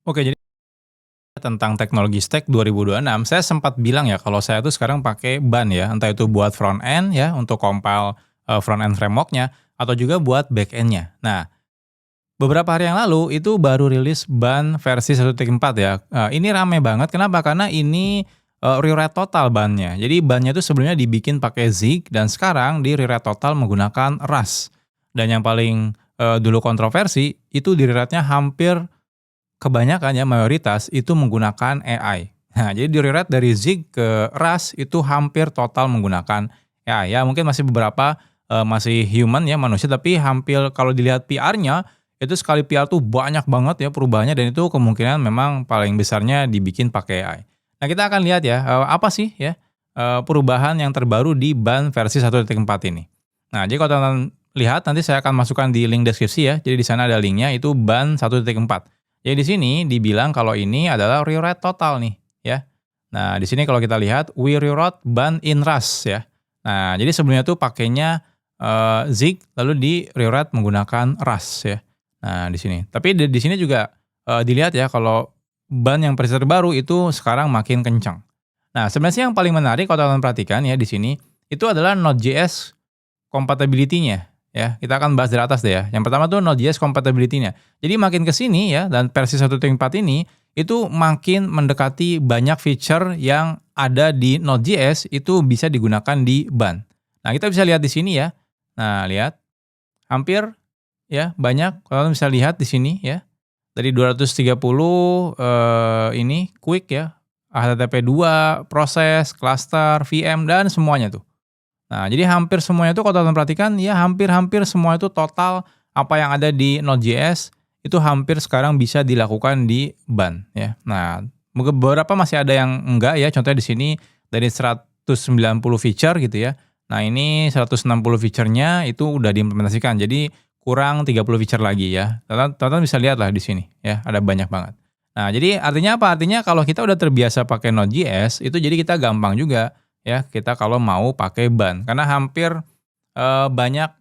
Oke, jadi tentang teknologi Stack 2026, saya sempat bilang ya kalau saya tuh sekarang pakai ban ya, entah itu buat front end ya untuk compile, front end framework-nya atau juga buat back end-nya. Nah, beberapa hari yang lalu itu baru rilis ban versi 1.4 ya, ini rame banget kenapa? Karena ini, rewrite total bannya. Jadi bannya itu sebelumnya dibikin pakai Zig dan sekarang di-rewrite total menggunakan Rust. Dan yang paling, dulu kontroversi itu di-rewrite-nya hampir kebanyakan ya mayoritas itu menggunakan AI. Nah, jadi di-rewrite dari Zig ke Rust itu hampir total menggunakan AI. Ya mungkin masih beberapa, masih human ya manusia, tapi hampir kalau dilihat PR-nya, itu sekali PR tuh banyak banget ya perubahannya dan itu kemungkinan memang paling besarnya dibikin pakai AI. Nah, kita akan lihat ya, apa sih ya, perubahan yang terbaru di ban versi 1.4 ini. Nah, jadi kalau teman-teman lihat nanti saya akan masukkan di link deskripsi ya, jadi di sana ada linknya itu ban 1.4. Jadi di sini dibilang kalau ini adalah rewrite total nih, ya. Nah, di sini kalau kita lihat we rewrote ban in Rust ya. Nah, jadi sebelumnya tuh pakainya Zig lalu di rewrite menggunakan Rust ya. Nah, di sini. Tapi di sini juga dilihat ya kalau ban yang versi terbaru itu sekarang makin kencang. Nah, sebenarnya sih yang paling menarik kalau teman-teman perhatikan ya di sini itu adalah Node.js compatibility-nya, ya. Kita akan bahas dari atas deh ya. Yang pertama tuh Node.js compatibility-nya. Jadi makin ke sini ya, dan versi 1.4 ini, itu makin mendekati banyak feature yang ada di Node.js itu bisa digunakan di ban. Nah, kita bisa lihat di sini ya. Nah, lihat. Hampir ya, banyak. Kalau bisa lihat di sini ya. Dari 230 ini quick ya. HTTP 2, proses, cluster, VM, dan semuanya tuh. Nah, jadi hampir semuanya itu kalau teman-teman perhatikan, ya hampir-hampir semua itu total apa yang ada di Node.js, itu hampir sekarang bisa dilakukan di ban, ya. Nah, beberapa masih ada yang enggak ya, contohnya di sini dari 190 feature gitu ya. Nah, ini 160 feature-nya itu udah diimplementasikan, jadi kurang 30 feature lagi ya. Teman-teman bisa lihat lah di sini, ya, ada banyak banget. Nah, jadi artinya apa? Artinya kalau kita udah terbiasa pakai Node.js, itu jadi kita gampang juga ya kita kalau mau pakai ban karena hampir, banyak,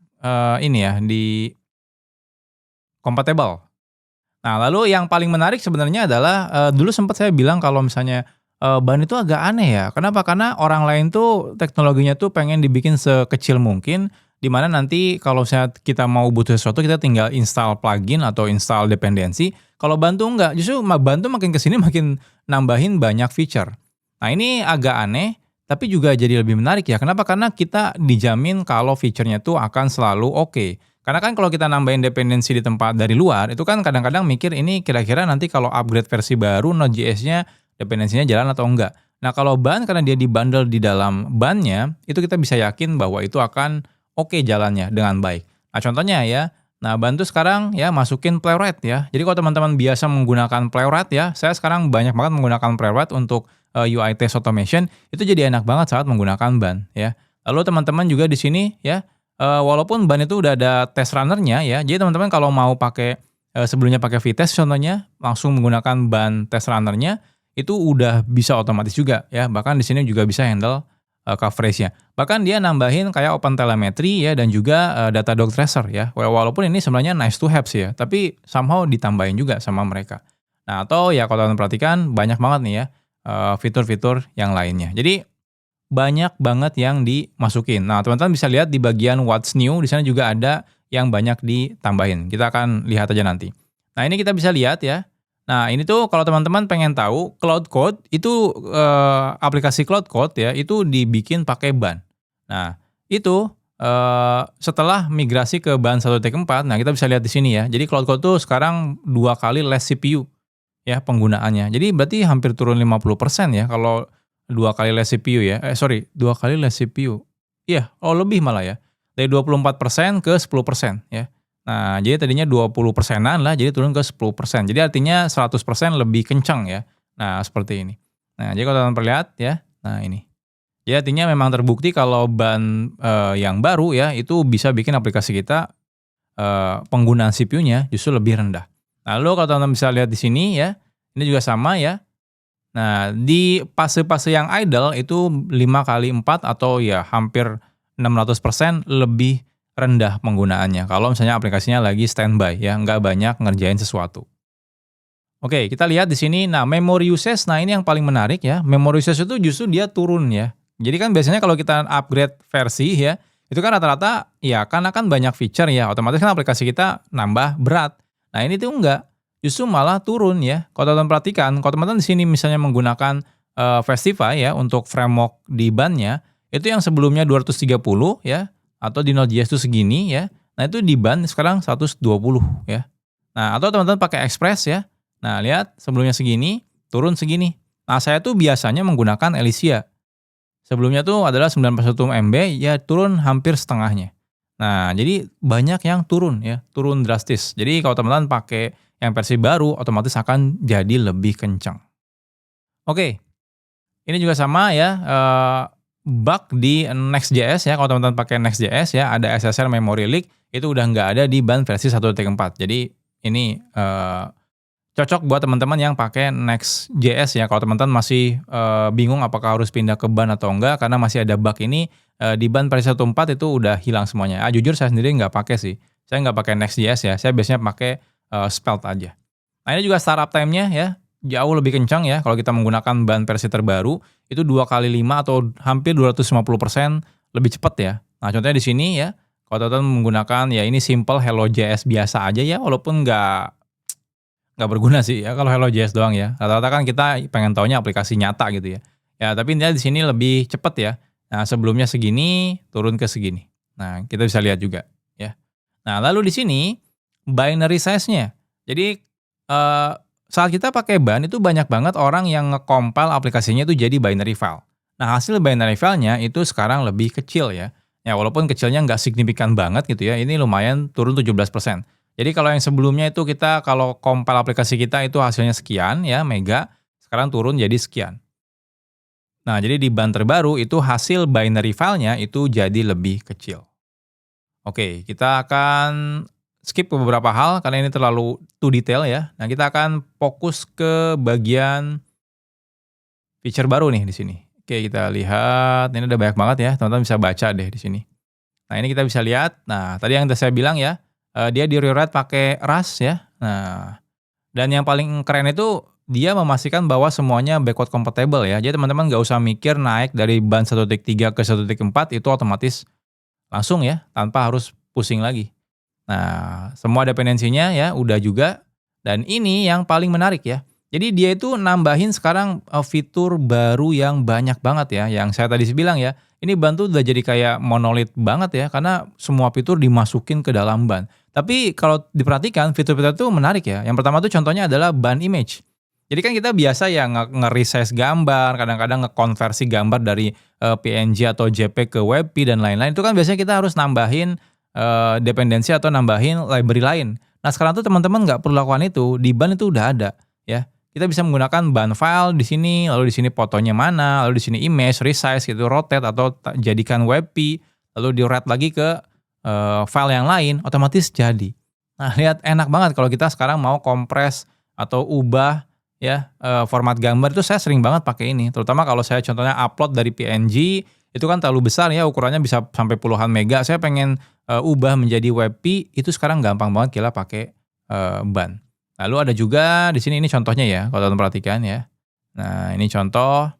ini ya di compatible. Nah, lalu yang paling menarik sebenarnya adalah, dulu sempat saya bilang kalau misalnya, ban itu agak aneh ya. Kenapa? Karena orang lain tuh teknologinya tuh pengen dibikin sekecil mungkin, di mana nanti kalau misalnya kita mau butuh sesuatu kita tinggal install plugin atau install dependensi. Kalau ban tuh enggak, justru ban tuh makin ke sini makin nambahin banyak feature. Nah, ini agak aneh, tapi juga jadi lebih menarik ya. Kenapa? Karena kita dijamin kalau feature-nya tuh akan selalu oke. Karena kan kalau kita nambahin dependensi di tempat dari luar, itu kan kadang-kadang mikir ini kira-kira nanti kalau upgrade versi baru Node.js-nya dependensinya jalan atau enggak. Nah, kalau ban karena dia di-bundle di dalam bannya, itu kita bisa yakin bahwa itu akan oke jalannya dengan baik. Nah, contohnya ya, nah ban tuh sekarang ya masukin Playwright ya. Jadi kalau teman-teman biasa menggunakan Playwright ya, saya sekarang banyak banget menggunakan Playwright untuk UI test automation, itu jadi enak banget saat menggunakan ban ya. Lalu teman-teman juga di sini ya, walaupun ban itu udah ada test runner-nya ya, jadi teman-teman kalau mau pakai, sebelumnya pakai Vitess contohnya, langsung menggunakan ban test runner-nya, itu udah bisa otomatis juga ya, bahkan di sini juga bisa handle, coverage-nya. Bahkan dia nambahin kayak OpenTelemetry ya dan juga, Datadog Tracer ya, walaupun ini sebenarnya nice to have sih ya, tapi somehow ditambahin juga sama mereka. Nah, atau ya kalau teman-teman perhatikan banyak banget nih ya, fitur-fitur yang lainnya. Jadi banyak banget yang dimasukin. Nah, teman-teman bisa lihat di bagian what's new, di sana juga ada yang banyak ditambahin. Kita akan lihat aja nanti. Nah, ini kita bisa lihat ya. Nah, ini tuh kalau teman-teman pengen tahu Cloud Code itu, aplikasi Cloud Code ya, itu dibikin pakai ban. Nah, itu, setelah migrasi ke ban 1.4, nah kita bisa lihat di sini ya. Jadi Cloud Code tuh sekarang 2 kali less CPU ya penggunaannya. Jadi berarti hampir turun 50% ya kalau 2 kali less CPU ya, sorry 2 kali less CPU. Iya, oh lebih malah ya. Dari 24% ke 10% ya. Nah, jadi tadinya 20%-an lah, jadi turun ke 10%. Jadi artinya 100% lebih kencang ya. Nah, seperti ini. Nah, jadi kalau teman-teman perlihat ya, nah ini. Jadi artinya memang terbukti kalau ban, yang baru ya, itu bisa bikin aplikasi kita, penggunaan CPU-nya justru lebih rendah. Lalu kalau teman-teman bisa lihat di sini ya, ini juga sama ya. Nah, di fase-fase yang idle itu 5 kali 4 atau ya hampir 600% lebih rendah penggunaannya. Kalau misalnya aplikasinya lagi standby ya, nggak banyak ngerjain sesuatu. Oke, kita lihat di sini. Nah, memory usage, nah ini yang paling menarik ya. Memory usage itu justru dia turun ya. Jadi kan biasanya kalau kita upgrade versi ya, itu kan rata-rata ya karena kan banyak feature ya, otomatis kan aplikasi kita nambah berat. Nah, ini tuh enggak. Justru malah turun ya. Kalau teman-teman perhatikan, kalau teman-teman di sini misalnya menggunakan Festify ya untuk framework di ban-nya, itu yang sebelumnya 230 ya, atau di Node.js itu segini ya. Nah, itu di ban sekarang 120 ya. Nah, atau teman-teman pakai Express ya. Nah, lihat sebelumnya segini, turun segini. Nah, saya tuh biasanya menggunakan Elysia. Sebelumnya tuh adalah 91 MB, ya turun hampir setengahnya. Nah, jadi banyak yang turun ya, turun drastis. Jadi kalau teman-teman pakai yang versi baru, otomatis akan jadi lebih kencang. Oke, ini juga sama ya, bug di Next.js ya, kalau teman-teman pakai Next.js ya, ada SSL memory leak, itu udah nggak ada di ban versi 1.4. Jadi ini cocok buat teman-teman yang pakai Next.js ya. Kalau teman-teman masih bingung apakah harus pindah ke ban atau enggak karena masih ada bug ini, di ban versi 1.4 itu udah hilang semuanya. Jujur saya sendiri nggak pakai sih. Saya nggak pakai Next.js ya. Saya biasanya pakai Svelte aja. Nah, ini juga startup time-nya ya jauh lebih kencang ya kalau kita menggunakan ban versi terbaru, itu 2 kali 5 atau hampir 250% lebih cepat ya. Nah, contohnya di sini ya, kalau teman-teman menggunakan ya ini simple Hello.js biasa aja ya, walaupun nggak berguna sih ya kalau Hello.js doang ya. Rata-rata kan kita pengen taunya aplikasi nyata gitu ya. Ya, tapi intinya di sini lebih cepat ya. Nah, sebelumnya segini, turun ke segini. Nah, kita bisa lihat juga ya. Nah, lalu di sini binary size-nya. Jadi saat kita pakai ban itu banyak banget orang yang nge-compile aplikasinya itu jadi binary file. Nah, hasil binary file-nya itu sekarang lebih kecil ya. Ya, walaupun kecilnya nggak signifikan banget gitu ya. Ini lumayan turun 17%. Jadi kalau yang sebelumnya itu kita kalau compile aplikasi kita itu hasilnya sekian ya mega, sekarang turun jadi sekian. Nah, jadi di ban terbaru itu hasil binary file-nya itu jadi lebih kecil. Oke, kita akan skip beberapa hal karena ini terlalu too detail ya. Nah, kita akan fokus ke bagian feature baru nih di sini. Oke, kita lihat. Ini ada banyak banget ya, teman-teman bisa baca deh di sini. Nah, ini kita bisa lihat. Nah, tadi yang saya bilang ya, dia di rewrite pakai Rust ya. Nah, dan yang paling keren itu dia memastikan bahwa semuanya backward compatible ya. Jadi teman-teman nggak usah mikir naik dari ban 1.3 ke 1.4 itu otomatis langsung ya, tanpa harus pusing lagi. Nah, semua dependensinya ya udah juga, dan ini yang paling menarik ya. Jadi dia itu nambahin sekarang fitur baru yang banyak banget ya, yang saya tadi bilang ya, ini ban tuh udah jadi kayak monolith banget ya, karena semua fitur dimasukin ke dalam ban. Tapi kalau diperhatikan fitur-fitur itu menarik ya. Yang pertama tuh contohnya adalah ban image. Jadi kan kita biasa ya nge-resize gambar, kadang-kadang ngekonversi gambar dari PNG atau JPEG ke WebP dan lain-lain. Itu kan biasanya kita harus nambahin dependensi atau nambahin library lain. Nah, sekarang tuh teman-teman nggak perlu lakukan itu, di ban itu udah ada ya. Kita bisa menggunakan ban file di sini, lalu di sini fotonya mana, lalu di sini image, resize gitu, rotate atau jadikan WebP, lalu di-write lagi ke file yang lain, otomatis jadi. Nah, lihat enak banget kalau kita sekarang mau kompres atau ubah ya format gambar itu saya sering banget pakai ini. Terutama kalau saya contohnya upload dari PNG, itu kan terlalu besar ya, ukurannya bisa sampai puluhan mega. Saya pengen ubah menjadi WebP, itu sekarang gampang banget kita pakai ban. Lalu ada juga di sini ini contohnya ya, kalau teman perhatikan ya. Nah, ini contoh.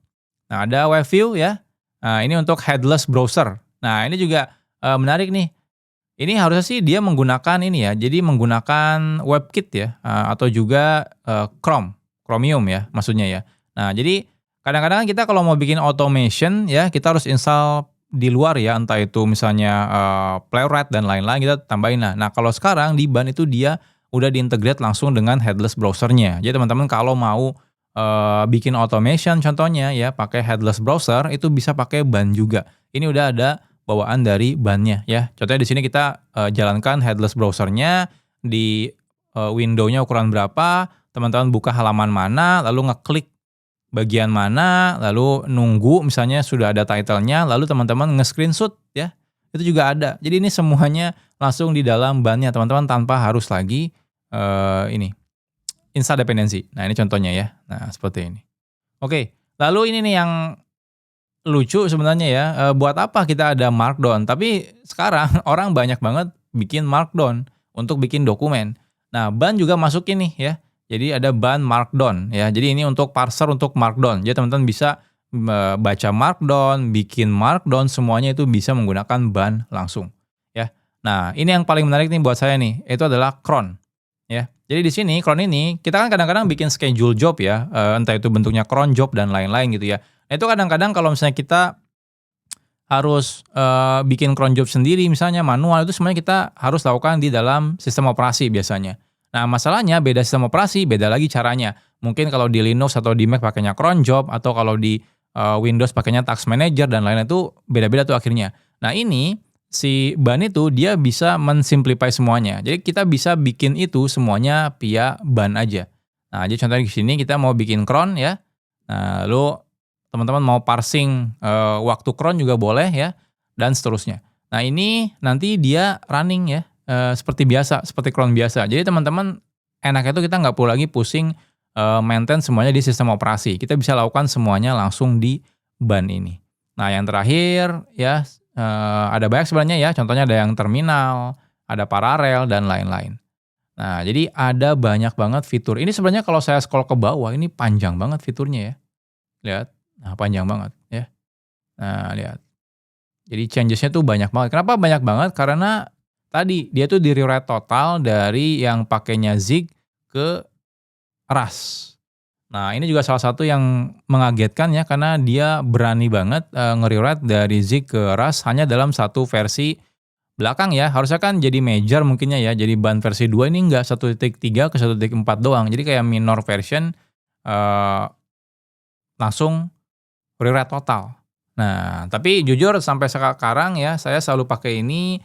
Nah, ada web view ya. Nah, ini untuk headless browser. Nah, ini juga menarik nih. Ini harusnya sih dia menggunakan ini ya, jadi menggunakan WebKit ya, atau juga Chromium ya maksudnya ya. Nah, jadi kadang-kadang kita kalau mau bikin automation ya, kita harus install di luar ya, entah itu misalnya Playwright dan lain-lain, kita tambahin. Nah, kalau sekarang di ban itu dia udah diintegrate langsung dengan headless browser-nya. Jadi teman-teman kalau mau bikin automation contohnya ya pakai headless browser, itu bisa pakai ban juga. Ini udah ada bawaan dari ban-nya ya. Contohnya di sini kita jalankan headless browser-nya di window-nya ukuran berapa, teman-teman buka halaman mana, lalu ngeklik bagian mana, lalu nunggu misalnya sudah ada title-nya, lalu teman-teman nge-screenshot ya. Itu juga ada. Jadi ini semuanya langsung di dalam ban-nya teman-teman tanpa harus lagi ini install dependensi. Nah, ini contohnya ya. Nah, seperti ini. Oke, lalu ini nih yang lucu sebenarnya ya, buat apa kita ada Markdown? Tapi sekarang orang banyak banget bikin Markdown untuk bikin dokumen. Nah, ban juga masukin nih ya. Jadi ada ban Markdown ya. Jadi ini untuk parser untuk Markdown. Jadi teman-teman bisa baca Markdown, bikin Markdown, semuanya itu bisa menggunakan ban langsung ya. Nah, ini yang paling menarik nih buat saya nih, itu adalah cron ya. Jadi di sini cron ini kita kan kadang-kadang bikin schedule job ya, entah itu bentuknya cron job dan lain-lain gitu ya. Nah, itu kadang-kadang kalau misalnya kita harus bikin cron job sendiri misalnya manual, itu semuanya kita harus lakukan di dalam sistem operasi biasanya. Nah, masalahnya beda sistem operasi, beda lagi caranya. Mungkin kalau di Linux atau di Mac pakainya cron job, atau kalau di Windows pakainya task manager dan lain-lain, itu beda-beda tuh akhirnya. Nah, ini si ban itu dia bisa mensimplify semuanya. Jadi kita bisa bikin itu semuanya via ban aja. Nah, jadi contohnya di sini kita mau bikin cron ya. Nah, lalu teman-teman mau parsing waktu cron juga boleh ya, dan seterusnya. Nah, ini nanti dia running ya, seperti biasa, seperti cron biasa. Jadi teman-teman enaknya itu kita nggak perlu lagi pusing maintain semuanya di sistem operasi. Kita bisa lakukan semuanya langsung di ban ini. Nah, yang terakhir ya, ada banyak sebenarnya ya, contohnya ada yang terminal, ada paralel, dan lain-lain. Nah, jadi ada banyak banget fitur. Ini sebenarnya kalau saya scroll ke bawah, ini panjang banget fiturnya ya. Lihat, nah panjang banget ya. Nah, lihat. Jadi changes-nya tuh banyak banget. Kenapa banyak banget? Karena tadi dia tuh di-rewrite total dari yang pakainya Zig ke Rust. Nah, ini juga salah satu yang mengagetkan ya, karena dia berani banget nge-rewrite dari Zig ke Rust hanya dalam satu versi belakang ya. Harusnya kan jadi major mungkinnya ya, jadi ban versi 2, ini enggak, 1.3 ke 1.4 doang. Jadi kayak minor version langsung rewrite total. Nah, tapi jujur sampai sekarang ya, saya selalu pakai ini,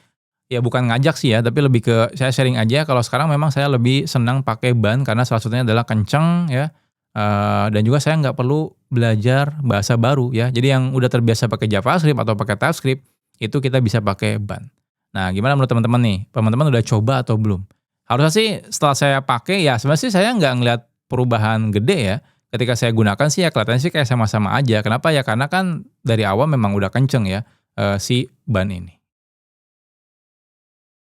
ya bukan ngajak sih ya, tapi lebih ke saya sharing aja. Kalau sekarang memang saya lebih senang pakai ban karena salah satunya adalah kenceng ya, dan juga saya nggak perlu belajar bahasa baru ya. Jadi yang udah terbiasa pakai JavaScript atau pakai TypeScript, itu kita bisa pakai ban. Nah, gimana menurut teman-teman nih? Teman-teman udah coba atau belum? Harusnya sih setelah saya pakai ya, sebenarnya sih saya nggak ngeliat perubahan gede ya. Ketika saya gunakan sih ya kelihatannya sih kayak sama-sama aja. Kenapa ya? Karena kan dari awal memang udah kenceng ya si ban ini.